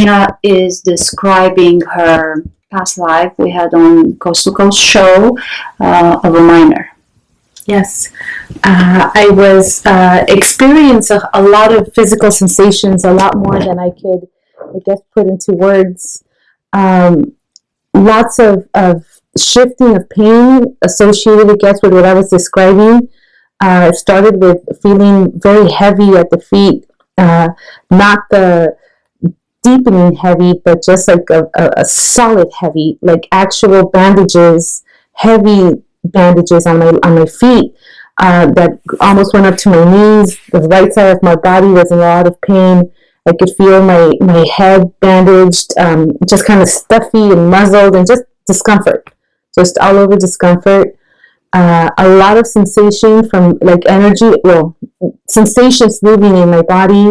Gina is describing her past life we had on Coast to Coast show of a miner. Yes, I was experiencing a lot of physical sensations, a lot more than I could, I guess, put into words. Lots of shifting of pain associated, I guess, with what I was describing. It started with feeling very heavy at the feet, not the deepening heavy, but just like a solid heavy, like actual bandages, heavy bandages on my feet that almost went up to my knees. The right side of my body was in a lot of pain. I could feel my head bandaged, just kind of stuffy and muzzled, and just discomfort, just all over discomfort. A lot of sensation from like energy, sensations moving in my body.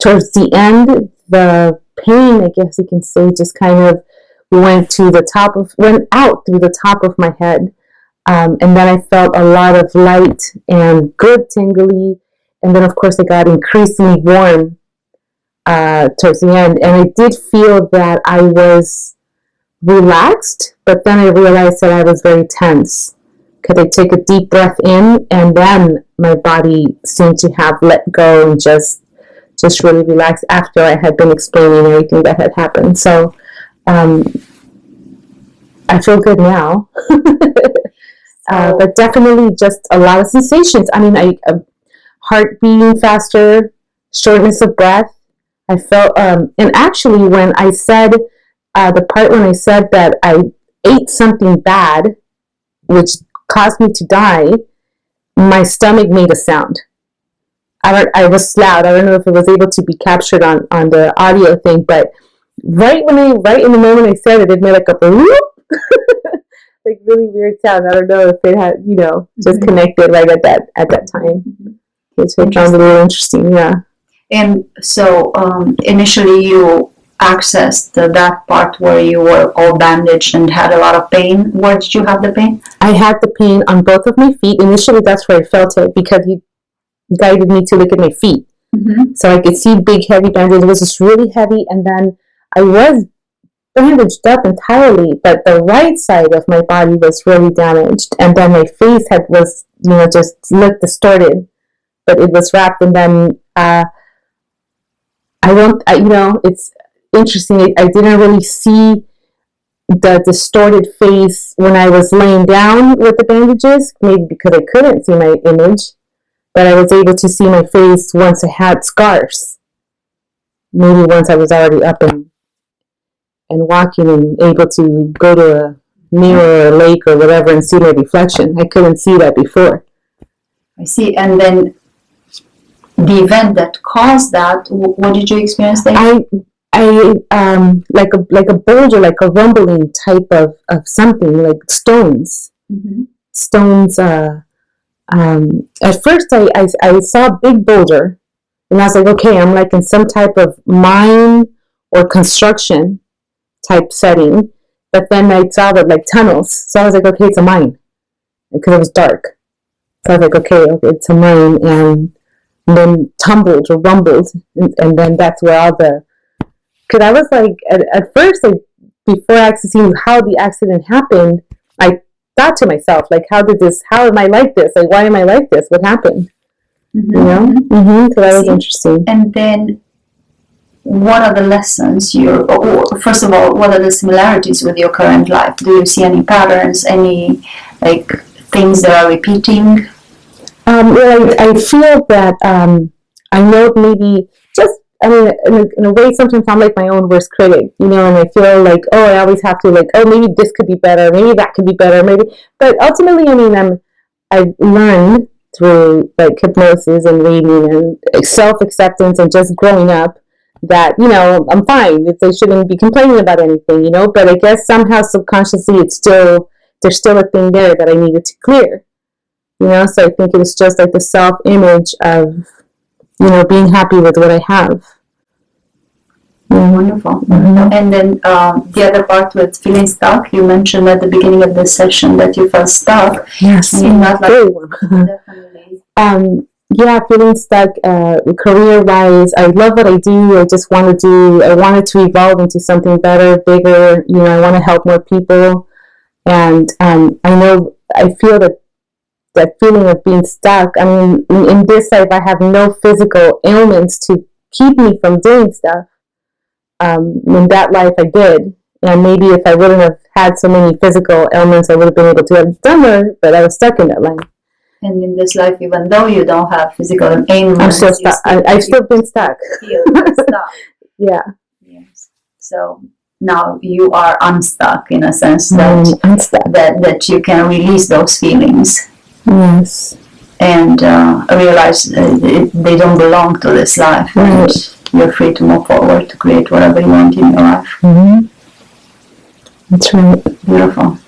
Towards the end, the pain, I guess you can say, just kind of went out through the top of my head. And then I felt a lot of light and good tingly. And then, of course, it got increasingly warm towards the end. And I did feel that I was relaxed, but then I realized that I was very tense. Because I take a deep breath in, and then my body seemed to have let go and just really relaxed after I had been explaining everything that had happened. So I feel good now. But definitely just a lot of sensations. I mean, heart beating faster, shortness of breath. I felt, and actually when I said, the part when I said that I ate something bad, which caused me to die, my stomach made a sound. I was loud. I don't know if it was able to be captured on the audio thing, but right in the moment I said it made like a whoop, like really weird sound. I don't know if it had, just connected right at that time. Which I found really interesting, yeah. And so initially you accessed that part where you were all bandaged and had a lot of pain. Where did you have the pain? I had the pain on both of my feet. Initially, that's where I felt it because you guided me to look at my feet. Mm-hmm. So I could see big, heavy bandages. It was just really heavy. And then I was bandaged up entirely, but the right side of my body was really damaged. And then my face was, just looked distorted, but it was wrapped. And then it's interesting. I didn't really see the distorted face when I was laying down with the bandages, maybe because I couldn't see my image. But I was able to see my face once I had scars. Maybe once I was already up and walking and able to go to a mirror or a lake or whatever and see my reflection. I couldn't see that before. I see. And then the event that caused that, what did you experience there? I like a boulder, like a rumbling type of something, like stones. Mm-hmm. Stones. At first I saw a big boulder, and I was like, okay, I'm like in some type of mine or construction type setting. But then I saw that like tunnels, so I was like, okay, it's a mine, because it was dark. So I was like, okay, it's a mine, and then tumbled or rumbled, and then that's where all the. Because I was like, at first, before actually seeing how the accident happened, I thought to myself, like, how am I like this? Like, why am I like this? What happened? Mm-hmm. Mm-hmm. So that was interesting. And then, what are the lessons first of all, what are the similarities with your current life? Do you see any patterns, any, like, things that are repeating? Well, I feel that, I know maybe just, in a way, sometimes I'm like my own worst critic, and I feel like, I always have to, like, maybe this could be better, maybe that could be better, but ultimately, I've learned through, like, hypnosis and reading and self-acceptance and just growing up that, I'm fine. I shouldn't be complaining about anything, but I guess somehow subconsciously there's still a thing there that I needed to clear, so I think it was just like the self-image of, being happy with what I have. Wonderful. Mm-hmm. And then the other part with feeling stuck, you mentioned at the beginning of the session that you felt stuck. Yes. And not like, definitely. feeling stuck career-wise. I love what I do. I wanted to evolve into something better, bigger. I want to help more people. And I feel that feeling of being stuck. I mean, in this life, I have no physical ailments to keep me from doing stuff. In that life, I did. And maybe if I wouldn't have had so many physical ailments, I would have been able to have done more, but I was stuck in that life. And in this life, even though you don't have physical ailments, I'm still stuck. I've still been stuck. Feel stuck. Yeah. Yes. So now you are unstuck in a sense that you can release those feelings. Yes. And realize they don't belong to this life. Right. And you're free to move forward to create whatever you want in your life. Mm-hmm. That's right. Beautiful.